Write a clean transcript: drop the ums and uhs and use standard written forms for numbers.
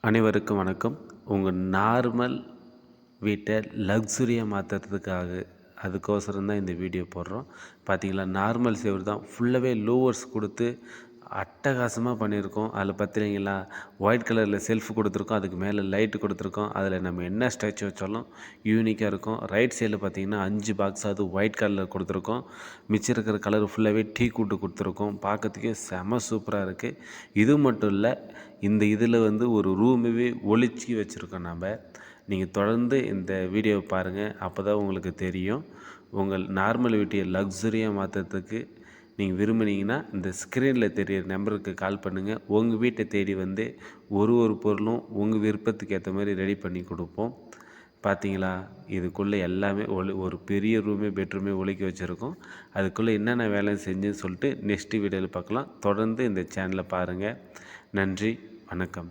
அனைவருக்கும் வணக்கம். உங்கள் நார்மல் வீட்டை லக்ஸுரியாக மாற்றுறதுக்காக அதுக்கோசரம் தான் இந்த வீடியோ போடுறோம். பார்த்தீங்களா, நார்மல் செவுரு தான் ஃபுல்லாகவே லோவர்ஸ் கொடுத்து அட்டகாசமாக பண்ணியிருக்கோம். அதில் பார்த்திங்களா, ஒயிட் கலரில் செல்ஃப் கொடுத்துருக்கோம், அதுக்கு மேலே லைட்டு கொடுத்துருக்கோம். அதில் நம்ம என்ன ஸ்டாச்சு வச்சாலும் யூனிக்காக இருக்கும். ரைட் சைடில் பார்த்திங்கன்னா 5 பாக்ஸ் அது ஒயிட் கலரில் கொடுத்துருக்கோம். மிச்சம் இருக்கிற கலர் ஃபுல்லாகவே டீ கூட்டு கொடுத்துருக்கோம். பார்க்கறதுக்கே செம சூப்பராக இருக்குது. இது மட்டும் இல்லை, இந்த இதில் ஒரு ரூமையே ஒளிச்சு வச்சுருக்கோம் நம்ம. நீங்கள் தொடர்ந்து இந்த வீடியோவை பாருங்கள், அப்போ தான் உங்களுக்கு தெரியும். உங்கள் நார்மல் வீட்டை லக்ஸுரியாக மாற்றுறதுக்கு நீங்கள் விரும்புனீங்கன்னா இந்த ஸ்க்ரீனில் தெரியிற நம்பருக்கு கால் பண்ணுங்கள். உங்கள் வீட்டை தேடி ஒரு பொருளும் உங்கள் விருப்பத்துக்கு ஏற்ற மாதிரி ரெடி பண்ணி கொடுப்போம். பார்த்தீங்களா, இதுக்குள்ளே எல்லாமே ஒரு பெரிய பெட்ரூமே ஒழிக்க வச்சுருக்கோம். அதுக்குள்ளே என்னென்ன வேலை செஞ்சுன்னு சொல்லிட்டு நெக்ஸ்ட்டு வீடியோவில் பார்க்கலாம். தொடர்ந்து இந்த சேனலை பாருங்கள். நன்றி, வணக்கம்.